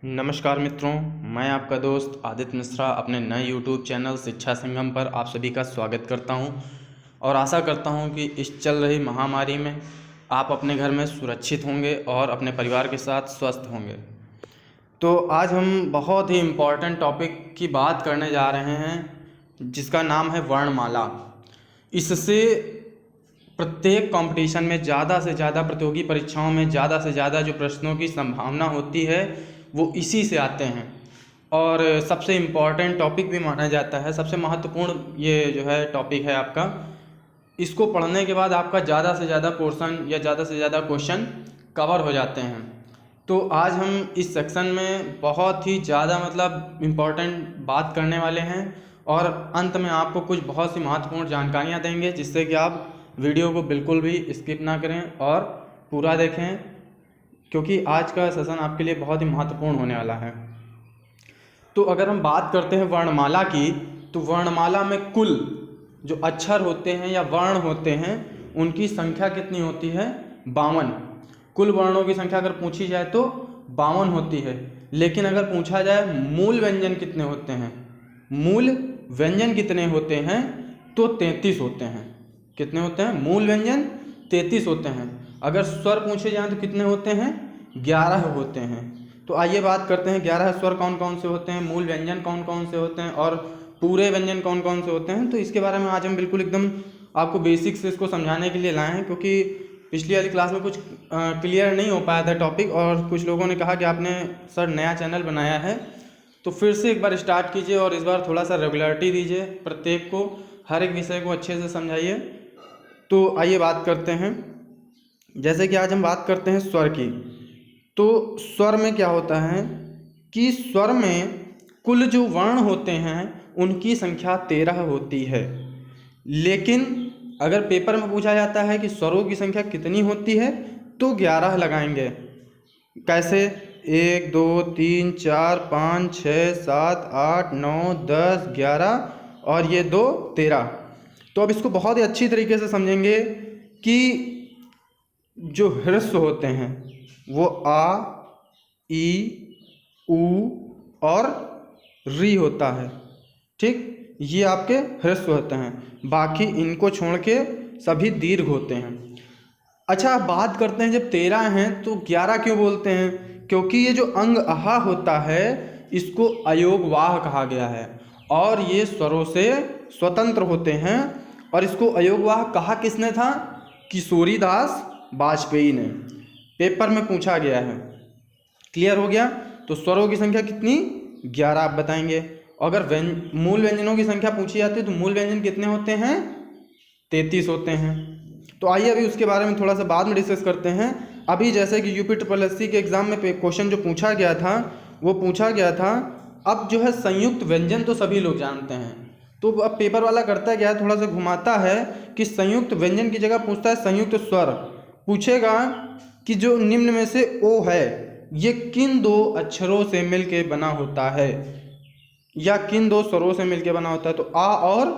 नमस्कार मित्रों, मैं आपका दोस्त आदित्य मिश्रा अपने नए यूट्यूब चैनल शिक्षा संगम पर आप सभी का स्वागत करता हूं और आशा करता हूं कि इस चल रही महामारी में आप अपने घर में सुरक्षित होंगे और अपने परिवार के साथ स्वस्थ होंगे। तो आज हम बहुत ही इम्पोर्टेंट टॉपिक की बात करने जा रहे हैं जिसका नाम है वर्णमाला। इससे प्रत्येक कंपटीशन में ज़्यादा से ज़्यादा प्रतियोगी परीक्षाओं में ज़्यादा से ज़्यादा जो प्रश्नों की संभावना होती है वो इसी से आते हैं और सबसे इम्पॉर्टेंट टॉपिक भी माना जाता है। सबसे महत्वपूर्ण ये जो है टॉपिक है आपका। इसको पढ़ने के बाद आपका ज़्यादा से ज़्यादा पोर्शन या ज़्यादा से ज़्यादा क्वेश्चन कवर हो जाते हैं। तो आज हम इस सेक्शन में बहुत ही ज़्यादा इम्पॉर्टेंट बात करने वाले हैं और अंत में आपको कुछ बहुत सी महत्वपूर्ण जानकारियाँ देंगे जिससे कि आप वीडियो को बिल्कुल भी स्किप ना करें और पूरा देखें, क्योंकि आज का सेशन आपके लिए बहुत ही महत्वपूर्ण होने वाला है। तो अगर हम बात करते हैं वर्णमाला की, तो वर्णमाला में कुल जो अक्षर होते हैं या वर्ण होते हैं उनकी संख्या कितनी होती है? 52। कुल वर्णों की संख्या अगर पूछी जाए तो 52 होती है। लेकिन अगर पूछा जाए मूल व्यंजन कितने होते हैं, मूल व्यंजन कितने होते हैं, तो 33 होते हैं। कितने होते हैं? मूल व्यंजन 33 होते हैं। अगर स्वर पूछे जाएं तो कितने होते हैं? 11 होते हैं। तो आइए बात करते हैं 11 स्वर कौन कौन से होते हैं, मूल व्यंजन कौन कौन से होते हैं और पूरे व्यंजन कौन कौन से होते हैं। तो इसके बारे में आज हम बिल्कुल एकदम आपको बेसिक से इसको समझाने के लिए लाए हैं, क्योंकि पिछली वाली क्लास में कुछ क्लियर नहीं हो पाया था टॉपिक और कुछ लोगों ने कहा कि आपने सर नया चैनल बनाया है तो फिर से एक बार स्टार्ट कीजिए और इस बार थोड़ा सा रेगुलरिटी दीजिए, प्रत्येक को हर एक विषय को अच्छे से समझाइए। तो आइए बात करते हैं। जैसे कि आज हम बात करते हैं स्वर की। तो स्वर में क्या होता है कि स्वर में कुल जो वर्ण होते हैं उनकी संख्या 13 होती है। लेकिन अगर पेपर में पूछा जाता है कि स्वरों की संख्या कितनी होती है तो 11 लगाएंगे। कैसे? 1 2 3 4 5 6 7 8 9 10 11 और ये 2 13। तो अब इसको बहुत ही अच्छी तरीके से समझेंगे कि जो ह्रस्व होते हैं वो आ, ई, ऊ और री होता है। ठीक, ये आपके ह्रस्व होते हैं। बाकी इनको छोड़ के सभी दीर्घ होते हैं। अच्छा, अब बात करते हैं जब 13 हैं तो 11 क्यों बोलते हैं? क्योंकि ये जो अंग आहा होता है इसको अयोगवाह कहा गया है और ये स्वरों से स्वतंत्र होते हैं। और इसको अयोगवाह कहा किसने था? किशोरीदास वाजपेयी ने। पेपर में पूछा गया है। क्लियर हो गया? तो स्वरों की संख्या कितनी? 11 आप बताएंगे। अगर मूल व्यंजनों की संख्या पूछी जाती है तो मूल व्यंजन कितने होते हैं? 33 होते हैं। तो आइए अभी उसके बारे में थोड़ा सा बाद में डिस्कस करते हैं। अभी जैसे कि यूपी SSC के एग्ज़ाम में क्वेश्चन जो पूछा गया था वो पूछा गया था, अब जो है संयुक्त व्यंजन तो सभी लोग जानते हैं। तो अब पेपर वाला करता क्या है, थोड़ा सा घुमाता है कि संयुक्त व्यंजन की जगह पूछता है संयुक्त स्वर। पूछेगा कि जो निम्न में से ओ है ये किन दो अक्षरों से मिलके बना होता है या किन दो स्वरों से मिलके बना होता है। तो आ और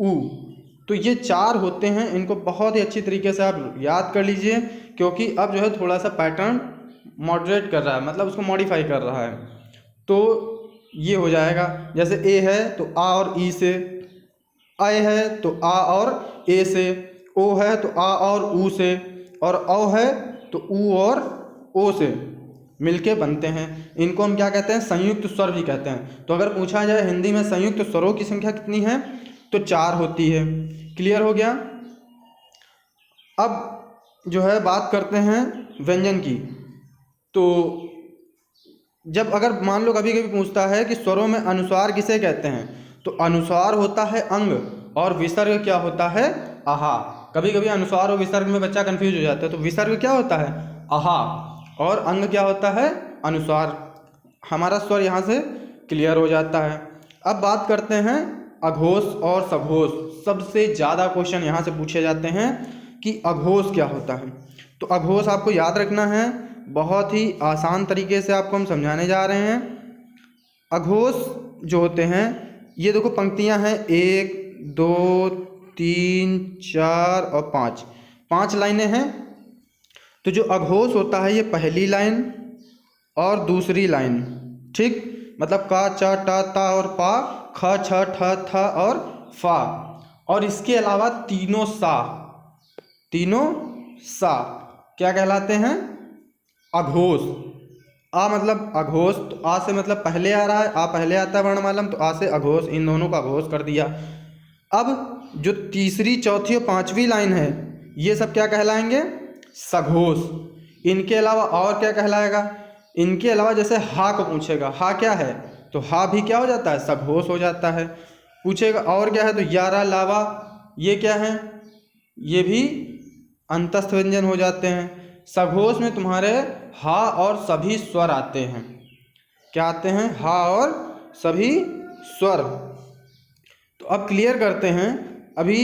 ऊ, तो ये 4 होते हैं। इनको बहुत ही अच्छी तरीके से आप याद कर लीजिए, क्योंकि अब जो है थोड़ा सा पैटर्न मॉडरेट कर रहा है, मतलब उसको मॉडिफाई कर रहा है। तो ये हो जाएगा, जैसे ए है तो आ और ई से, अय है तो आ और ए से, ओ है तो आ और ऊ से, और औ है तो ऊ और ओ से मिलके बनते हैं। इनको हम क्या कहते हैं? संयुक्त स्वर भी कहते हैं। तो अगर पूछा जाए हिंदी में संयुक्त स्वरों की संख्या कितनी है तो 4 होती है। क्लियर हो गया? अब जो है बात करते हैं व्यंजन की। तो जब अगर मान लो कभी कभी पूछता है कि स्वरों में अनुस्वार किसे कहते हैं, तो अनुस्वार होता है अंग और विसर्ग क्या होता है? आहा। कभी कभी अनुस्वार और विसर्ग में बच्चा कंफ्यूज हो जाता है। तो विसर्ग क्या होता है? आहा, और अंग क्या होता है? अनुस्वार। हमारा स्वर यहाँ से क्लियर हो जाता है। अब बात करते हैं अघोष और सघोष। सबसे ज़्यादा क्वेश्चन यहाँ से पूछे जाते हैं कि अघोष क्या होता है। तो अघोष आपको याद रखना है, बहुत ही आसान तरीके से आपको हम समझाने जा रहे हैं। अघोष जो होते हैं, ये देखो पंक्तियाँ हैं 1 2 3 4 और 5 लाइनें हैं। तो जो अघोष होता है ये पहली लाइन और दूसरी लाइन ठीक, मतलब का च ट ता और पा, ख छ ठ थ और फा। और इसके अलावा तीनों सा क्या कहलाते हैं? अघोष। आ मतलब अघोष, तो आ से मतलब पहले आ रहा है, आ पहले आता है वर्णमाला में, तो आ से अघोष, इन दोनों का अघोष कर दिया। अब जो तीसरी, चौथी और पांचवी लाइन है, ये सब क्या कहलाएंगे? सघोष। इनके अलावा और क्या कहलाएगा? इनके अलावा जैसे हा को पूछेगा, हा क्या है, तो हा भी क्या हो जाता है? सघोष हो जाता है। पूछेगा और क्या है, तो यारा लावा, ये क्या है? ये भी अंतस्थ व्यंजन हो जाते हैं। सघोष में तुम्हारे हा और सभी स्वर आते हैं। क्या आते हैं? हा और सभी स्वर। तो अब क्लियर करते हैं, अभी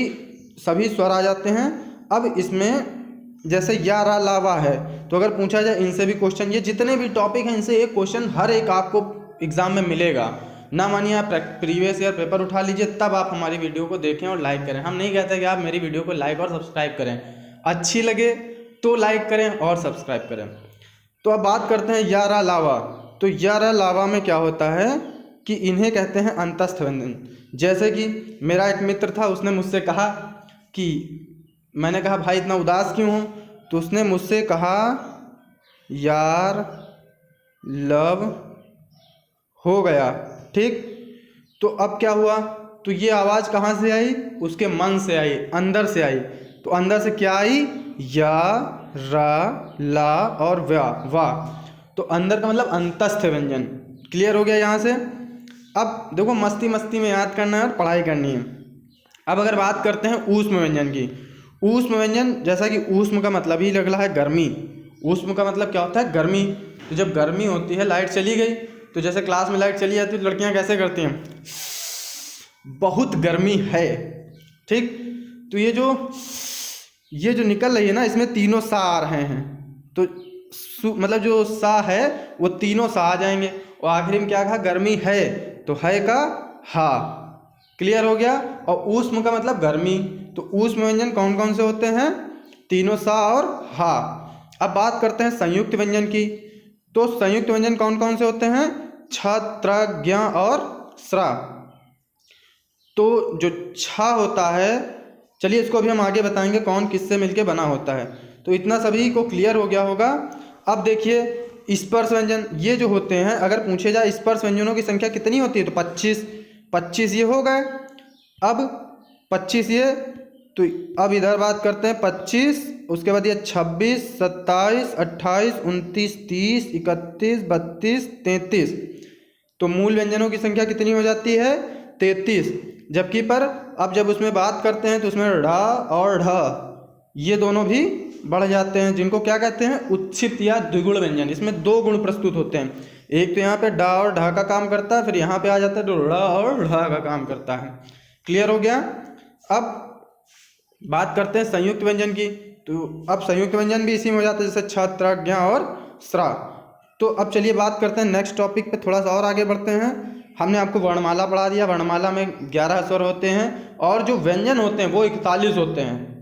सभी स्वर आ जाते हैं। अब इसमें जैसे या रा लावा है, तो अगर पूछा जाए इनसे भी क्वेश्चन, ये जितने भी टॉपिक हैं इनसे एक क्वेश्चन हर एक आपको एग्जाम में मिलेगा। ना मानिए आप प्रीवियस ईयर पेपर उठा लीजिए, तब आप हमारी वीडियो को देखें और लाइक करें। हम नहीं कहते कि आप मेरी वीडियो को लाइक और सब्सक्राइब करें, अच्छी लगे तो लाइक करें और सब्सक्राइब करें। तो अब बात करते हैं या रा लावा। तो या रा लावा में क्या होता है कि इन्हें कहते हैं अंतस्थ व्यंजन। जैसे कि मेरा एक मित्र था, उसने मुझसे कहा कि, मैंने कहा भाई इतना उदास क्यों हो, तो उसने मुझसे कहा यार लव हो गया। ठीक, तो अब क्या हुआ, तो ये आवाज़ कहाँ से आई? उसके मन से आई, अंदर से आई। तो अंदर से क्या आई? या रा ला और वा। तो अंदर का मतलब अंतस्थ व्यंजन। क्लियर हो गया यहाँ से? अब देखो मस्ती मस्ती में याद करना है और पढ़ाई करनी है। अब अगर बात करते हैं ऊष्म व्यंजन की। ऊष्म व्यंजन, जैसा कि ऊष्म का मतलब ही लग रहा है गर्मी। ऊष्म का मतलब क्या होता है? गर्मी। तो जब गर्मी होती है, लाइट चली गई, तो जैसे क्लास में लाइट चली जाती है तो लड़कियां कैसे करती हैं? बहुत गर्मी है। ठीक, तो ये जो निकल रही है ना, इसमें तीनों सा आ रहे हैं। तो मतलब जो सा है वो तीनों सा आ जाएंगे। और आखिरी में क्या कहा? गर्मी है, तो है का हा। क्लियर हो गया? और ऊष्म का मतलब गर्मी। तो ऊष्म व्यंजन कौन कौन से होते हैं? तीनों सा और हा। अब बात करते हैं संयुक्त व्यंजन की। तो संयुक्त व्यंजन कौन कौन से होते हैं? छ, त्र, ज्ञ और स्रा। तो जो छा होता है, चलिए इसको अभी हम आगे बताएंगे कौन किससे मिलके बना होता है। तो इतना सभी को क्लियर हो गया होगा। अब देखिए स्पर्श व्यंजन, ये जो होते हैं, अगर पूछे जाए स्पर्श व्यंजनों की संख्या कितनी होती है, तो 25 ये हो गए। अब 25 ये, तो अब इधर बात करते हैं 25, उसके बाद ये 26, 27, 28, 29, 30, 31, 32, 33। तो मूल व्यंजनों की संख्या कितनी हो जाती है? 33। जबकि पर अब जब उसमें बात करते हैं तो उसमें ढ और ढ ये दोनों भी बढ़ जाते हैं, जिनको क्या कहते हैं? उच्छित या द्विगुण व्यंजन। इसमें दो गुण प्रस्तुत होते हैं। एक तो यहाँ पे डा और ढा का काम करता है, फिर यहाँ पे आ जाता है तो ड़ और ढ का काम करता है। क्लियर हो गया? अब बात करते हैं संयुक्त व्यंजन की। तो अब संयुक्त व्यंजन भी इसी में हो जाता है, जैसे छ, त्र, ज्ञ और स्रा। तो अब चलिए बात करते हैं नेक्स्ट टॉपिक पे, थोड़ा सा और आगे बढ़ते हैं। हमने आपको वर्णमाला पढ़ा दिया। वर्णमाला में 11 स्वर होते हैं और जो व्यंजन होते हैं वो 41 होते हैं।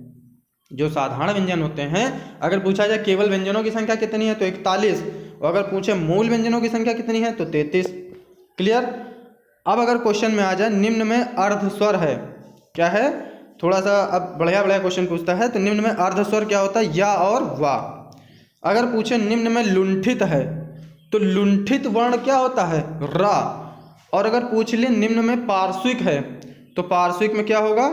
जो साधारण व्यंजन होते हैं, अगर पूछा जाए केवल व्यंजनों की संख्या कितनी है, तो 41। और अगर पूछे मूल व्यंजनों की संख्या कितनी है, तो 33। क्लियर? अब अगर क्वेश्चन में आ जाए निम्न में अर्ध स्वर है, क्या है? थोड़ा सा अब बढ़िया क्वेश्चन पूछता है। तो निम्न में अर्ध स्वर क्या होता है? या और वा। अगर पूछे निम्न में लुंठित है, तो लुंठित वर्ण क्या होता है? रा। और अगर पूछ ले निम्न में पार्श्विक है, तो पार्श्विक में क्या होगा?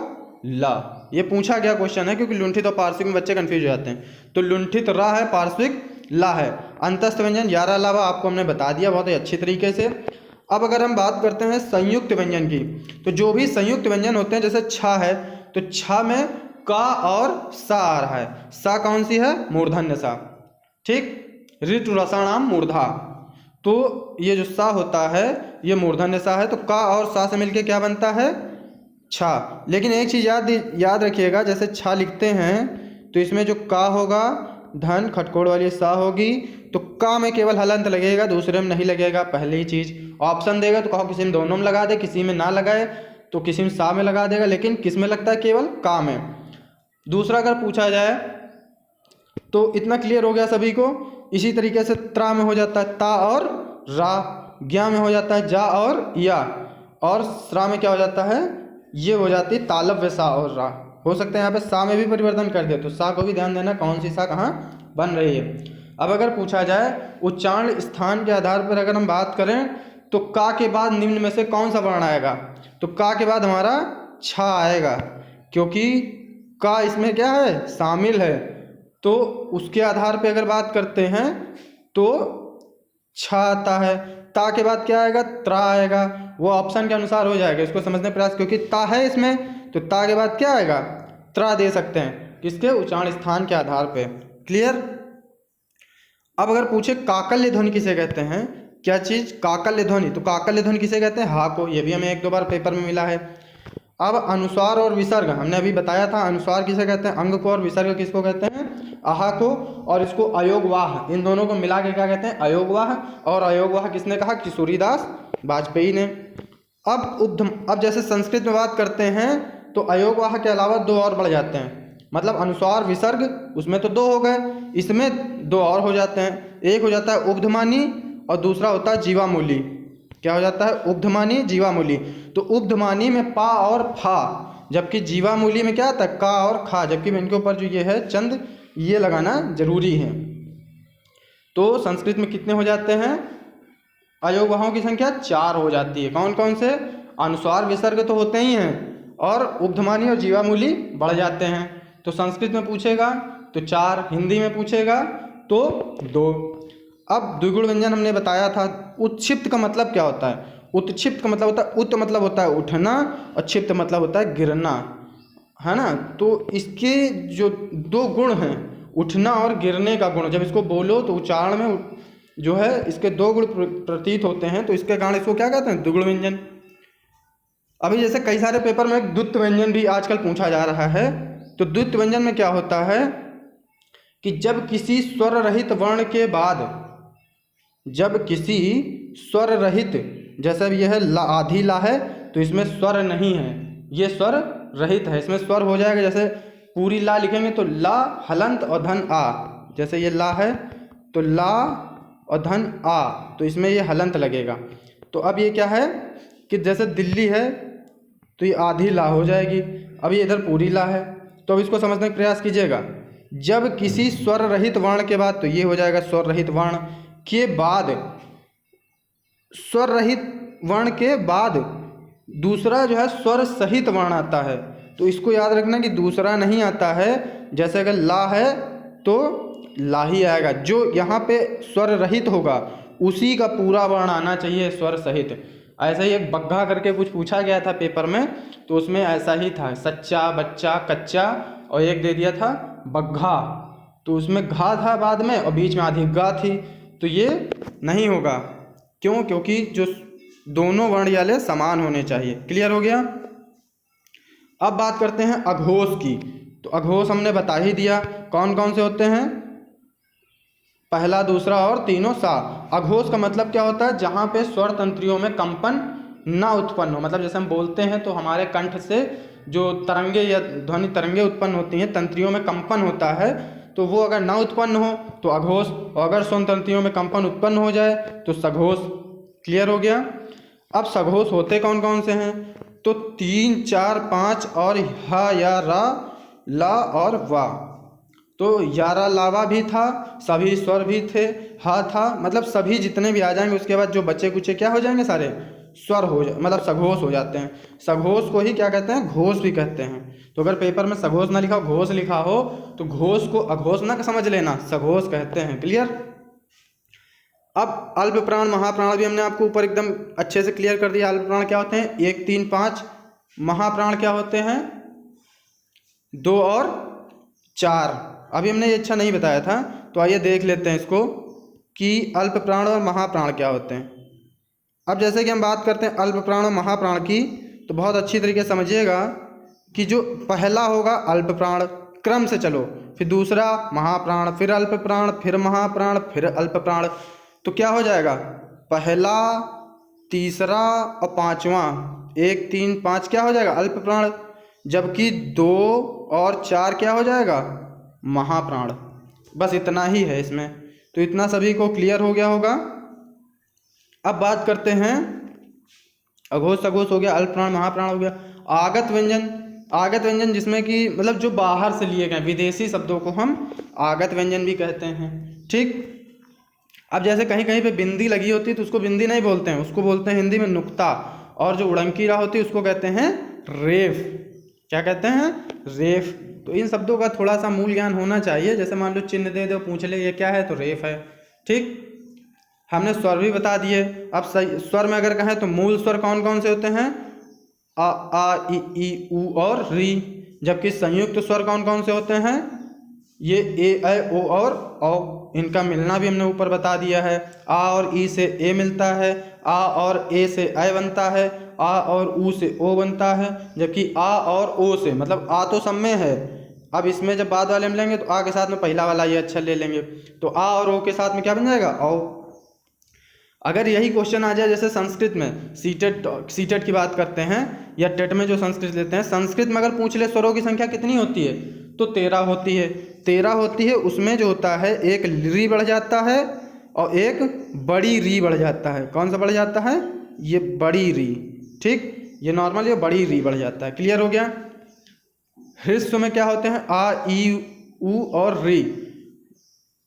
ला। ये पूछा गया क्वेश्चन है, क्योंकि लुंठित और पार्श्विक में बच्चे कंफ्यूज हो जाते हैं। तो लुंठित रा है, पार्श्विक ला है। अंतस्थ व्यंजन यारा लावा आपको हमने बता दिया बहुत ही अच्छी तरीके से। अब अगर हम बात करते हैं संयुक्त व्यंजन की, तो जो भी संयुक्त व्यंजन होते हैं, जैसे छा है, तो छा में का और सा आ रहा है। सा कौन सी है? मूर्धन्य सा। ठीक, ऋतु रसाणाम मूर्धा। तो ये जो सा होता है ये मूर्धन्य सा है। तो का और सा से मिलके क्या बनता है? छा। लेकिन एक चीज़ याद रखिएगा, जैसे छा लिखते हैं तो इसमें जो का होगा धन खटकोड़ वाली सा होगी, तो का में केवल हलंत लगेगा, दूसरे में नहीं लगेगा। पहले ही चीज़ ऑप्शन देगा तो कहो किसी में दोनों में लगा दे, किसी में ना लगाए तो किसी में सा में लगा देगा, लेकिन किस में लगता है? केवल का में। दूसरा अगर पूछा जाए तो इतना क्लियर हो गया सभी को। इसी तरीके से त्रा में हो जाता है ता और रा, ज्ञा में हो जाता है जा और या, और श्रा में क्या हो जाता है, ये हो जाती है तालव्य सा और रा। हो सकता है यहाँ पे सा में भी परिवर्तन कर दे, तो सा को भी ध्यान देना कौन सी सा कहाँ बन रही है। अब अगर पूछा जाए उच्चारण स्थान के आधार पर अगर हम बात करें तो का के बाद निम्न में से कौन सा वर्ण आएगा, तो का के बाद हमारा छा आएगा, क्योंकि का इसमें क्या है शामिल है। तो उसके आधार पे अगर बात करते हैं तो छा आता है। ता के बाद क्या आएगा, त्रा आएगा। वो ऑप्शन के अनुसार हो जाएगा, इसको समझने प्रयास, क्योंकि ता है इसमें तो ता के बाद क्या आएगा, त्रा दे सकते हैं, किसके उच्चारण स्थान के आधार पे। क्लियर। अब अगर पूछे काकल्य ध्वनि किसे कहते हैं, क्या चीज, काकल्य ध्वनि, तो काकल्य ध्वनि किसे कहते हैं, हा को। ये भी हमें 1-2 बार पेपर में मिला है। अब अनुस्वार और विसर्ग हमने अभी बताया था, अनुस्वार किसे कहते हैं, अंग को, और विसर्ग किसको कहते हैं, आहा को। और इसको अयोगवाह, इन दोनों को मिला के क्या कहते हैं, अयोगवाह। और अयोगवाह किसने कहा, किशोरीदास वाजपेयी ने। अब जैसे संस्कृत में बात करते हैं तो अयोगवाह के अलावा 2 और बढ़ जाते हैं, मतलब अनुस्वार विसर्ग उसमें तो 2 हो गए, इसमें 2 और हो जाते हैं। एक हो जाता है उपधमानी और दूसरा होता है जीवामूली। क्या हो जाता है, उपधमानी जीवामूली। तो उपधमानी में पा और फा, जबकि जीवामूली में क्या आता है, का और खा, जबकि इनके ऊपर जो ये है चंद, ये लगाना जरूरी है। तो संस्कृत में कितने हो जाते हैं, अयोगवाहों की संख्या 4 हो जाती है। कौन कौन से, अनुस्वार विसर्ग तो होते ही हैं, और उपधमानी और जीवामूली बढ़ जाते हैं। तो संस्कृत में पूछेगा तो 4, हिंदी में पूछेगा तो 2। अब द्विगुण व्यंजन हमने बताया था। उत्क्षिप्त का मतलब क्या होता है, उत्क्षिप्त का मतलब होता है, उत मतलब होता है उठना और क्षिप्त मतलब होता है गिरना, है ना। तो इसके जो 2 गुण हैं, उठना और गिरने का गुण, जब इसको बोलो तो उच्चारण में जो है इसके 2 गुण प्रतीत होते हैं, तो इसके कारण इसको क्या कहते हैं, द्विगुण व्यंजन। अभी जैसे कई सारे पेपर में द्वित्व व्यंजन भी आजकल पूछा जा रहा है। तो द्वित्व व्यंजन में क्या होता है कि जब किसी स्वर रहित वर्ण के बाद, जब किसी स्वर रहित, जैसे यह ला, आधी ला है तो इसमें स्वर नहीं है, ये स्वर रहित है, इसमें स्वर हो जाएगा। जैसे पूरी ला लिखेंगे तो ला हलंत और धन आ, जैसे ये ला है तो ला और धन आ, तो इसमें ये हलंत लगेगा। तो अब ये क्या है कि जैसे दिल्ली है तो ये आधी ला हो जाएगी, अब ये इधर पूरी ला है। तो अब इसको समझने का प्रयास कीजिएगा, जब किसी स्वर रहित वर्ण के बाद, तो ये हो जाएगा स्वर रहित वर्ण के बाद, स्वर रहित वर्ण के बाद दूसरा जो है स्वर सहित वर्ण आता है। तो इसको याद रखना कि दूसरा नहीं आता है, जैसे अगर ला है तो ला ही आएगा, जो यहाँ पे स्वर रहित होगा उसी का पूरा वर्ण आना चाहिए स्वर सहित। ऐसा ही एक बग्घा करके कुछ पूछा गया था पेपर में, तो उसमें ऐसा ही था, सच्चा, बच्चा, कच्चा, और एक दे दिया था बग्घा, तो उसमें घा था बाद में और बीच में आधी गा थी, तो ये नहीं होगा। क्यों, क्योंकि जो दोनों वर्ण वाले समान होने चाहिए। क्लियर हो गया। अब बात करते हैं अघोष की। तो अघोष हमने बता ही दिया कौन कौन से होते हैं, पहला, दूसरा और तीनों सा। अघोष का मतलब क्या होता है, जहाँ पे स्वर तंत्रियों में कंपन ना उत्पन्न हो, मतलब जैसे हम बोलते हैं तो हमारे कंठ से जो तरंगे या ध्वनि तरंगे उत्पन्न होती हैं, तंत्रियों में कंपन होता है, तो वो अगर ना उत्पन्न हो तो अघोष, और अगर स्वर तंत्रियों में कंपन उत्पन्न हो जाए तो सघोष। क्लियर हो गया। अब सघोष होते कौन कौन से हैं, तो 3, 4, 5 और हा, या, रा, ला और वा। तो यारा लावा भी था, सभी स्वर भी थे, हा था, मतलब सभी जितने भी आ जाएंगे, उसके बाद जो बच्चे कुचे क्या हो जाएंगे, सारे स्वर हो जाए, मतलब सघोष हो जाते हैं। सघोष को ही क्या कहते हैं, घोष भी कहते हैं। तो अगर पेपर में सघोष ना लिखा हो, घोष लिखा हो, तो घोष को अघोष ना समझ लेना, सघोष कहते हैं। क्लियर। अब अल्प प्राण महाप्राण भी हमने आपको ऊपर एकदम अच्छे से क्लियर कर दिया। अल्प प्राण क्या होते हैं, 1, 3, 5। महाप्राण क्या होते हैं, 2 और 4। अभी हमने ये अच्छा नहीं बताया था, तो आइए देख लेते हैं इसको कि अल्प प्राण और महाप्राण क्या होते हैं। अब जैसे कि हम बात करते हैं अल्प प्राण और महाप्राण की, तो बहुत अच्छी तरीके से समझिएगा कि जो पहला होगा अल्प प्राण, क्रम से चलो, फिर दूसरा महाप्राण, फिर अल्प प्राण, फिर महाप्राण, फिर अल्प प्राण। तो क्या हो जाएगा, पहला, तीसरा और 5वां, 1, 3, 5 क्या हो जाएगा, अल्प प्राण, जबकि 2 और 4 क्या हो जाएगा, महाप्राण। बस इतना ही है इसमें। तो इतना सभी को क्लियर हो गया होगा। अब बात करते हैं अघोष सघोष हो गया, अल्पप्राण महाप्राण हो गया। आगत व्यंजन, आगत व्यंजन जिसमें कि मतलब जो बाहर से लिए गए विदेशी शब्दों को हम आगत व्यंजन भी कहते हैं। ठीक, अब जैसे कहीं कहीं पे बिंदी लगी होती है तो उसको बिंदी नहीं बोलते हैं, उसको बोलते हैं हिंदी में नुक्ता, और जो उड़ंकीरा होती है उसको कहते हैं रेफ। क्या कहते हैं? रेफ। तो इन शब्दों का थोड़ा सा मूल ज्ञान होना चाहिए। जैसे मान लो चिन्ह दे दो, पूछ ले ये क्या है, तो रेफ है। ठीक, हमने स्वर भी बता दिए। अब स्वर में अगर कहें तो मूल स्वर कौन कौन से होते हैं? आ इ ई उ और री। जबकि संयुक्त स्वर कौन कौन से होते हैं? ये ए ऐ ओ और औ। इनका मिलना भी हमने ऊपर बता दिया है। आ और ई से ए मिलता है, आ और ए से ऐ बनता है, आ और ऊ से ओ बनता है। जबकि आ और ओ से, मतलब आ तो सब में है, अब इसमें जब बाद वाले मिलेंगे तो आ के साथ में पहला वाला ये अक्षर ले लेंगे, तो आ और ओ के साथ में क्या बन जाएगा? औ। अगर यही क्वेश्चन आ जाए जैसे संस्कृत में, सीटेट की बात करते हैं या टेट में जो संस्कृत लेते हैं, संस्कृत में अगर पूछ ले स्वरों की संख्या कितनी होती है, तो 13 होती है। 13 होती है, उसमें जो होता है एक री बढ़ जाता है और एक बड़ी री बढ़ जाता है। कौन सा बढ़ जाता है? ये बड़ी री। ठीक, ये नॉर्मल, ये बड़ी री बढ़ जाता है। क्लियर हो गया? ह्रस्व में क्या होते हैं? आ ई उ और री।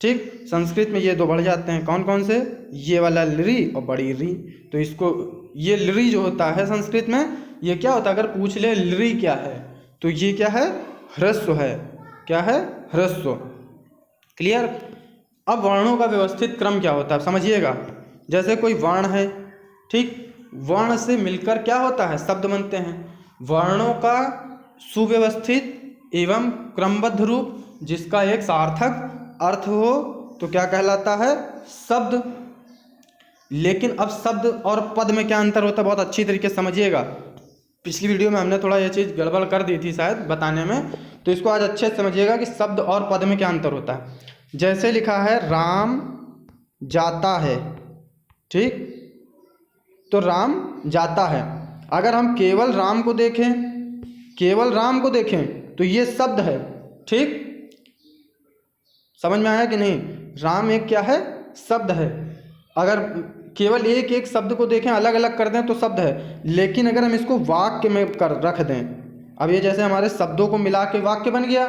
ठीक, संस्कृत में ये दो बढ़ जाते हैं। कौन कौन से? ये वाला ली और बड़ी री। तो इसको, ये ली जो होता है संस्कृत में, ये क्या होता है? अगर पूछ ले ली क्या है, तो ये क्या है? ह्रस्व है। क्या है? ह्रस्व। क्लियर? अब वर्णों का व्यवस्थित क्रम क्या होता है समझिएगा। जैसे कोई वर्ण है, ठीक, वर्ण से मिलकर क्या होता है? शब्द बनते हैं। वर्णों का सुव्यवस्थित एवं क्रमबद्ध रूप जिसका एक सार्थक अर्थ हो तो क्या कहलाता है? शब्द। लेकिन अब शब्द और पद में क्या अंतर होता है, बहुत अच्छी तरीके से समझिएगा। पिछली वीडियो में हमने थोड़ा ये चीज़ गड़बड़ कर दी थी शायद बताने में, तो इसको आज अच्छे से समझिएगा कि शब्द और पद में क्या अंतर होता है। जैसे लिखा है राम जाता है, ठीक, तो राम जाता है। अगर हम केवल राम को देखें, केवल राम को देखें तो ये शब्द है। ठीक, समझ में आया कि नहीं? राम एक क्या है? शब्द है। अगर केवल एक एक शब्द को देखें, अलग अलग कर दें तो शब्द है। लेकिन अगर हम इसको वाक्य में कर रख दें, अब ये जैसे हमारे शब्दों को मिला के वाक्य बन गया,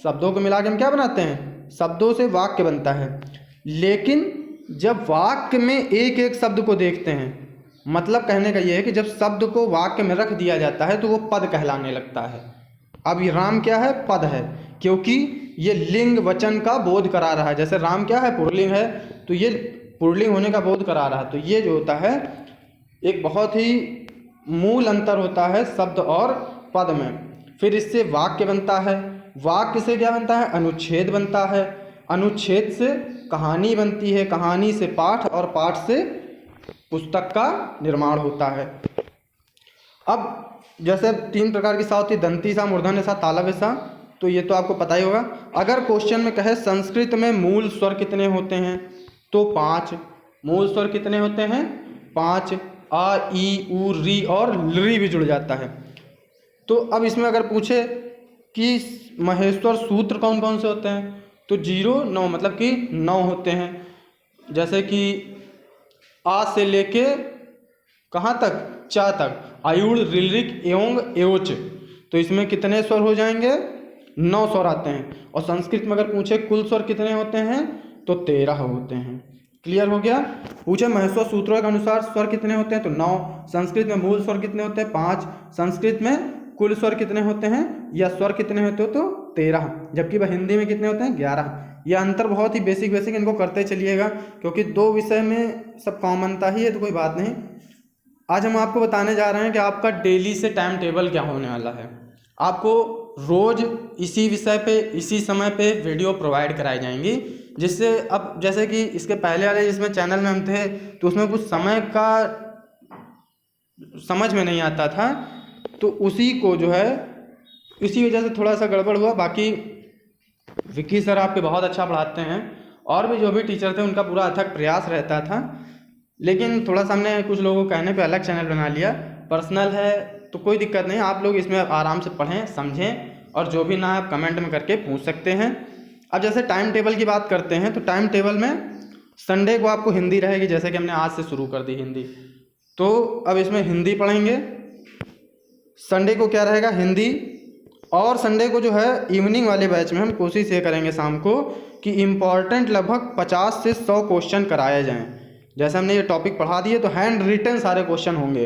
शब्दों को मिला के हम क्या बनाते हैं? शब्दों से वाक्य बनता है। लेकिन जब वाक्य में एक एक शब्द को देखते हैं, मतलब कहने का ये है कि जब शब्द को वाक्य में रख दिया जाता है तो वो पद कहलाने लगता है। अब ये राम क्या है? पद है, क्योंकि ये लिंग वचन का बोध करा रहा है। जैसे राम क्या है? पुल्लिंग है, तो ये पुल्लिंग होने का बोध करा रहा है। तो ये जो होता है एक बहुत ही मूल अंतर होता है शब्द और पद में। फिर इससे वाक्य बनता है। वाक्य से क्या बनता है? अनुच्छेद बनता है। अनुच्छेद से कहानी बनती है, कहानी से पाठ, और पाठ से पुस्तक का निर्माण होता है। अब जैसे 3 प्रकार की सा होती है, दंती सा, मूर्धन्य सा, तालव्य सा, तो ये तो आपको पता ही होगा। अगर क्वेश्चन में कहे संस्कृत में मूल स्वर कितने होते हैं, तो 5। मूल स्वर कितने होते हैं? 5। आ ई उ री और ली भी जुड़ जाता है। तो अब इसमें अगर पूछे कि महेश्वर सूत्र कौन कौन से होते हैं, तो 0, 9, मतलब कि 9 होते हैं। जैसे कि आ से लेके कहाँ तक? चा तक, आयुड़, ऋलिक, एओंग, एओच। तो इसमें कितने स्वर हो जाएंगे? 9 स्वर आते हैं। और संस्कृत में अगर पूछे कुल स्वर कितने होते हैं, तो 13 होते हैं। क्लियर हो गया? पूछे महेश्वर सूत्रों के अनुसार स्वर कितने होते हैं, तो 9। संस्कृत में मूल स्वर कितने होते हैं? 5। संस्कृत में कुल स्वर कितने होते हैं या स्वर कितने होते हो, तो 13। जबकि वह हिंदी में कितने होते हैं? 11। यह अंतर बहुत ही बेसिक इनको करते चलिएगा, क्योंकि 2 विषय में सब कॉमनता ही है, तो कोई बात नहीं। आज हम आपको बताने जा रहे हैं कि आपका डेली से टाइम टेबल क्या होने वाला है। आपको रोज़ इसी विषय पे, इसी समय पे वीडियो प्रोवाइड कराई जाएंगी, जिससे अब जैसे कि इसके पहले वाले जिसमें चैनल में हम थे, तो उसमें कुछ समय का समझ में नहीं आता था, तो उसी को जो है इसी वजह से थोड़ा सा गड़बड़ हुआ। बाकी विक्की सर आपके बहुत अच्छा पढ़ाते हैं, और भी जो भी टीचर थे उनका पूरा अथक प्रयास रहता था, लेकिन थोड़ा सा हमने कुछ लोगों को कहने पे अलग चैनल बना लिया। पर्सनल है तो कोई दिक्कत नहीं, आप लोग इसमें आराम से पढ़ें, समझें, और जो भी ना आप कमेंट में करके पूछ सकते हैं। अब जैसे टाइम टेबल की बात करते हैं, तो टाइम टेबल में संडे को आपको हिंदी रहेगी, जैसे कि हमने आज से शुरू कर दी हिंदी। तो अब इसमें हिंदी पढ़ेंगे। संडे को क्या रहेगा, हिंदी। और संडे को जो है इवनिंग वाले बैच में हम कोशिश ये करेंगे शाम को कि इम्पॉर्टेंट लगभग 50 से 100 क्वेश्चन कराए जाएं। जैसे हमने ये टॉपिक पढ़ा दिए तो हैंड रिटन सारे क्वेश्चन होंगे,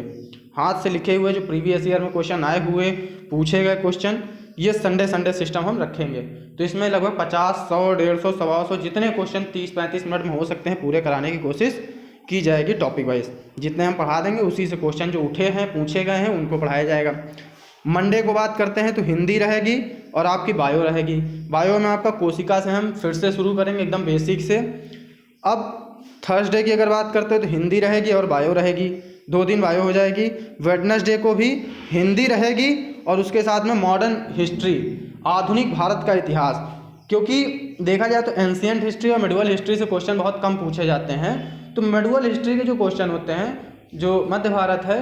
हाथ से लिखे हुए जो प्रीवियस ईयर में क्वेश्चन आए हुए, पूछे गए क्वेश्चन, ये संडे सिस्टम हम रखेंगे। तो इसमें लगभग 50, 100, 150, 125 जितने क्वेश्चन 30-35 मिनट में हो सकते हैं पूरे कराने की कोशिश की जाएगी टॉपिक वाइज। जितने हम पढ़ा देंगे उसी से क्वेश्चन जो उठे हैं, पूछे गए हैं, उनको पढ़ाया जाएगा। मंडे को बात करते हैं तो हिंदी रहेगी और आपकी बायो रहेगी। बायो में आपका कोशिका से हम फिर से शुरू करेंगे एकदम बेसिक से। अब थर्सडे की अगर बात करते हैं तो हिंदी रहेगी और बायो रहेगी, 2 दिन बायो हो जाएगी। वेडनेसडे को भी हिंदी रहेगी और उसके साथ में मॉडर्न हिस्ट्री, आधुनिक भारत का इतिहास, क्योंकि देखा जाए तो एंशियंट हिस्ट्री और मिडिवल हिस्ट्री से क्वेश्चन बहुत कम पूछे जाते हैं। तो मिडिवल हिस्ट्री के जो क्वेश्चन होते हैं, जो मध्य भारत है,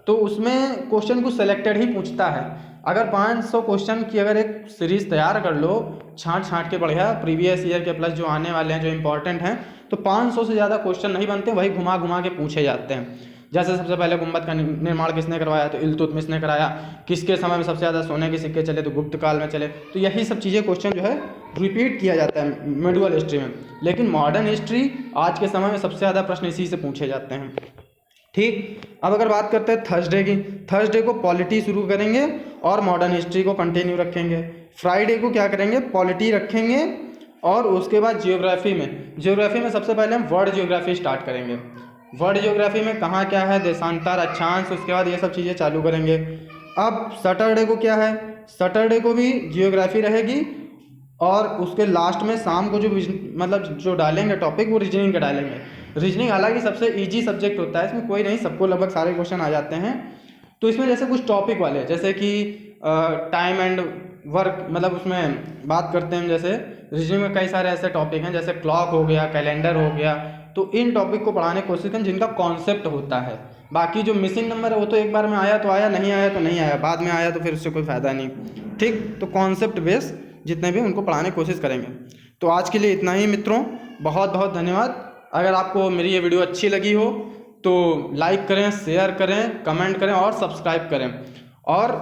तो उसमें क्वेश्चन को सेलेक्टेड ही पूछता है। अगर 500 क्वेश्चन की अगर एक सीरीज़ तैयार कर लो छांट के बढ़िया प्रीवियस ईयर के प्लस जो आने वाले हैं जो इंपॉर्टेंट हैं, तो 500 से ज़्यादा क्वेश्चन नहीं बनते, वही घुमा के पूछे जाते हैं। जैसे सबसे पहले गुम्बद का निर्माण किसने करवाया, तो इल्तुतमिश ने कराया। किसके समय में सबसे ज़्यादा सोने के सिक्के चले, तो गुप्त काल में चले। तो यही सब चीज़ें क्वेश्चन जो है रिपीट किया जाता है मिडिवल हिस्ट्री में। लेकिन मॉडर्न हिस्ट्री आज के समय में सबसे ज़्यादा प्रश्न इसी से पूछे जाते हैं। ठीक, अब अगर बात करते हैं थर्सडे की, थर्सडे को पॉलिटी शुरू करेंगे और मॉडर्न हिस्ट्री को कंटिन्यू रखेंगे। फ्राइडे को क्या करेंगे, पॉलिटी रखेंगे और उसके बाद जियोग्राफी में सबसे पहले हम वर्ल्ड जियोग्राफी स्टार्ट करेंगे। वर्ल्ड जियोग्राफी में कहाँ क्या है, देशांतर, अक्षांश, उसके बाद ये सब चीज़ें चालू करेंगे। अब सैटरडे को क्या है, सैटरडे को भी जियोग्राफी रहेगी और उसके लास्ट में शाम को जो डालेंगे टॉपिक वो रीजनिंग का डालेंगे। रीजनिंग हालांकि सबसे इजी सब्जेक्ट होता है, इसमें कोई नहीं, सबको लगभग सारे क्वेश्चन आ जाते हैं। तो इसमें जैसे कुछ टॉपिक वाले, जैसे कि टाइम एंड वर्क, मतलब उसमें बात करते हैं, जैसे रीजनिंग में कई सारे ऐसे टॉपिक हैं जैसे क्लॉक हो गया, कैलेंडर हो गया। तो इन टॉपिक को पढ़ाने की कोशिश करें जिनका कॉन्सेप्ट होता है। बाकी जो मिसिंग नंबर है वो तो एक बार में आया तो आया, नहीं आया तो नहीं आया, बाद में आया तो फिर उससे कोई फ़ायदा नहीं। ठीक, तो कॉन्सेप्ट बेस जितने भी उनको पढ़ाने की कोशिश करेंगे। तो आज के लिए इतना ही मित्रों, बहुत बहुत धन्यवाद। अगर आपको मेरी ये वीडियो अच्छी लगी हो तो लाइक करें, शेयर करें, कमेंट करें और सब्सक्राइब करें, और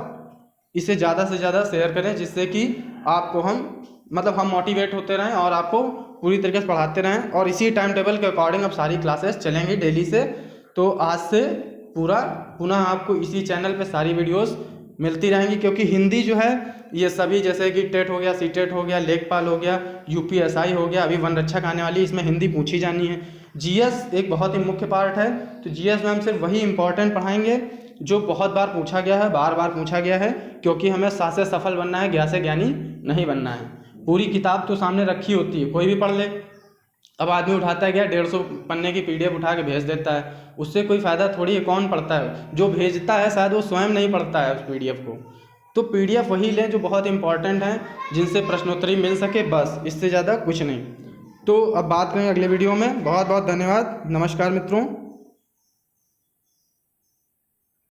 इसे ज़्यादा से ज़्यादा शेयर करें, जिससे कि आपको हम मोटिवेट होते रहें और आपको पूरी तरीके से पढ़ाते रहें। और इसी टाइम टेबल के अकॉर्डिंग अब सारी क्लासेस चलेंगी डेली से। तो आज से पुनः आपको इसी चैनल पे सारी वीडियोस मिलती रहेंगी, क्योंकि हिंदी जो है ये सभी, जैसे कि टेट हो गया, सीटेट हो गया, लेखपाल हो गया, यूपीएसआई हो गया, अभी वन रक्षक आने वाली, इसमें हिंदी पूछी जानी है। जीएस एक बहुत ही मुख्य पार्ट है, तो जीएस में हम सिर्फ वही इंपॉर्टेंट पढ़ाएंगे जो बहुत बार पूछा गया है, बार बार पूछा गया है, क्योंकि हमें सा से सफल बनना है, ज्ञा से ज्ञानी नहीं बनना है। पूरी किताब तो सामने रखी होती है, कोई भी पढ़ ले। अब आदमी उठाता है क्या, 150 पन्ने की PDF उठा के भेज देता है, उससे कोई फ़ायदा थोड़ी है। कौन पढ़ता है, जो भेजता है शायद वो स्वयं नहीं पढ़ता है उस PDF को। तो PDF वही लें जो बहुत इंपॉर्टेंट हैं, जिनसे प्रश्नोत्तरी मिल सके, बस, इससे ज़्यादा कुछ नहीं। तो अब बात करें अगले वीडियो में। बहुत बहुत धन्यवाद, नमस्कार मित्रों।